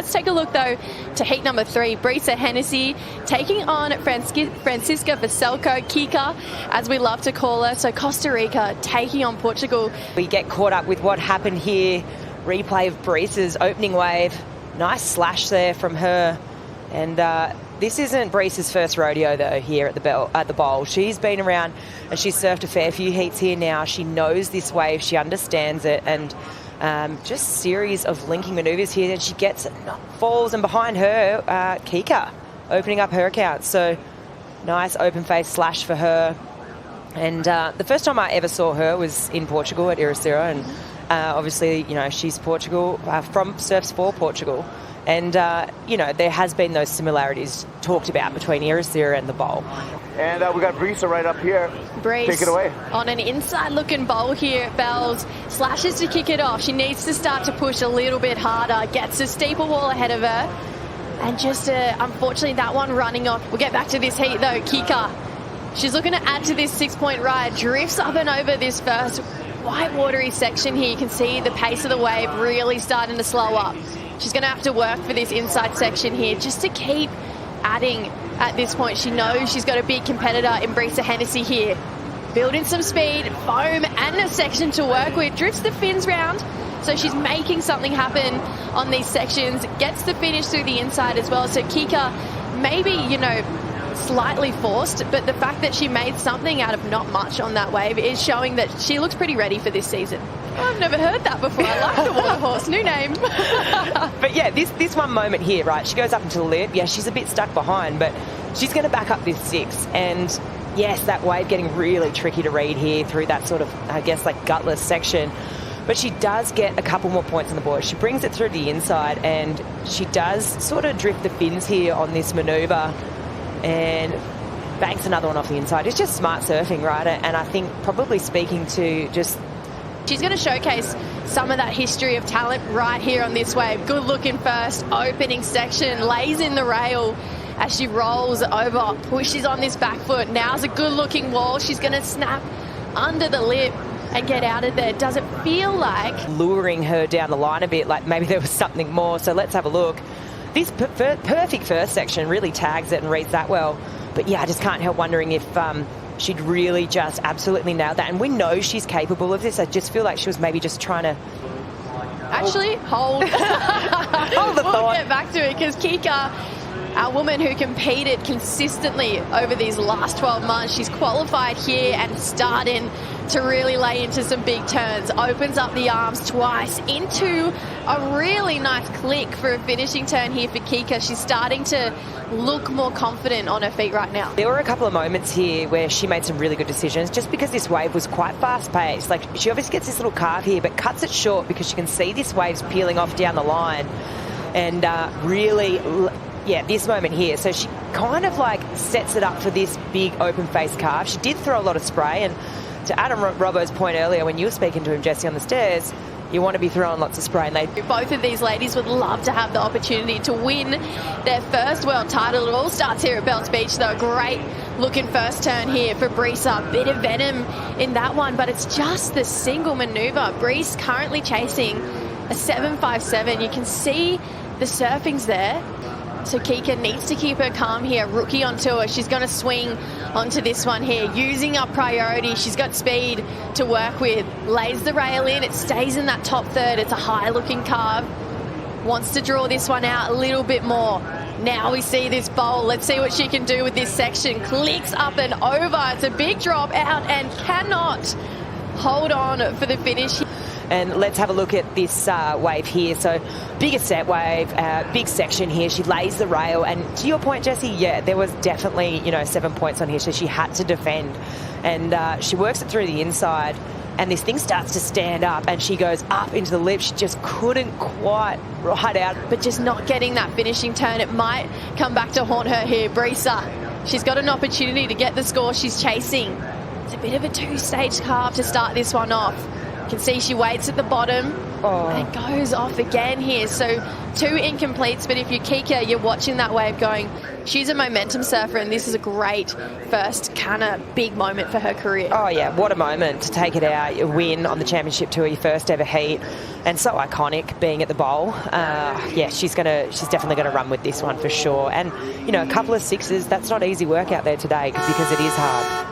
Let's take a look, though, to heat number 3. Brisa Hennessy taking on Francisca Veselko, Kika, as we love to call her. So Costa Rica taking on Portugal. We get caught up with what happened here. Replay of Brisa's opening wave. Nice slash there from her. And this isn't Brisa's first rodeo, though, here at the bowl. She's been around and she's surfed a fair few heats here now. She knows this wave. She understands it. And just series of linking manoeuvres here. And she gets it, falls, and behind her, Kika opening up her account. So nice open face slash for her. And the first time I ever saw her was in Portugal at Ericira. And obviously, you know, she's Portugal, from surfs for Portugal. And, you know, there has been those similarities talked about between Ericira and the bowl. And we got Brisa right up here. Brisa take it away. On an inside-looking bowl here, Bells slashes to kick it off. She needs to start to push a little bit harder, gets a steeper wall ahead of her. And just, unfortunately, that one running off. We'll get back to this heat, though. Kika, she's looking to add to this 6-point ride. Drifts up and over this first white watery section here. You can see the pace of the wave really starting to slow up. She's going to have to work for this inside section here just to keep adding at this point. She knows she's got a big competitor in Brisa Hennessy here. Building some speed, foam and a section to work with. Drifts the fins round, so she's making something happen on these sections. Gets the finish through the inside as well. So Kika, maybe, you know, slightly forced, but the fact that she made something out of not much on that wave is showing that she looks pretty ready for this season. I've never heard that before. I like the water horse. New name. But yeah, this one moment here, right? She goes up into the lip. Yeah, she's a bit stuck behind, but she's going to back up this 6. And yes, that wave getting really tricky to read here through that sort of, I guess, like gutless section. But she does get a couple more points on the board. She brings it through the inside, and she does sort of drift the fins here on this manoeuvre and banks another one off the inside. It's just smart surfing, right? And I think probably speaking to just... She's going to showcase some of that history of talent right here on this wave. Good looking first opening section, lays in the rail as she rolls over, pushes on this back foot. Now's a good looking wall. She's going to snap under the lip and get out of there. Does it feel like luring her down the line a bit, like maybe there was something more? So let's have a look. This perfect first section really tags it and reads that well. But yeah, I just can't help wondering if she'd really just absolutely nailed that. And we know she's capable of this. I just feel like she was maybe just trying to... Actually, hold the thought. We'll get back to it, because Kika, our woman who competed consistently over these last 12 months, she's qualified here and starting to really lay into some big turns. Opens up the arms twice into a really nice click for a finishing turn here for Kika. She's starting to look more confident on her feet right now. There were a couple of moments here where she made some really good decisions, just because this wave was quite fast-paced. Like, she obviously gets this little carve here, but cuts it short because she can see this wave's peeling off down the line. And really... yeah, this moment here. So she kind of like sets it up for this big open face carve. She did throw a lot of spray, and to Adam Robbo's point earlier when you were speaking to him, Jesse, on the stairs, you want to be throwing lots of spray. And both of these ladies would love to have the opportunity to win their first world title. It all starts here at Belts Beach, though. Great looking first turn here for Brisa. Bit of venom in that one, but it's just the single maneuver. Brisa currently chasing a 7.57. You can see the surfing's there. So Kika needs to keep her calm here. Rookie on tour. She's going to swing onto this one here, using up priority. She's got speed to work with. Lays the rail in. It stays in that top third. It's a high-looking carve. Wants to draw this one out a little bit more. Now we see this bowl. Let's see what she can do with this section. Clicks up and over. It's a big drop out and cannot hold on for the finish. And let's have a look at this wave here. So bigger set wave, big section here. She lays the rail, and to your point, Jesse, yeah, there was definitely, you know, 7 points on here, so she had to defend. And she works it through the inside, and this thing starts to stand up, and she goes up into the lip. She just couldn't quite ride out. But just not getting that finishing turn. It might come back to haunt her here. Brisa, she's got an opportunity to get the score she's chasing. It's a bit of a two-stage carve to start this one off. You can see she waits at the bottom, And it goes off again here. So 2 incompletes, but if you kick her, you're watching that wave going. She's a momentum surfer, and this is a great first kind of big moment for her career. Oh, yeah, what a moment to take it out, you win on the championship tour, your first ever heat, and so iconic being at the bowl. Yeah, she's definitely going to run with this one for sure. And, you know, a couple of 6s, that's not easy work out there today because it is hard.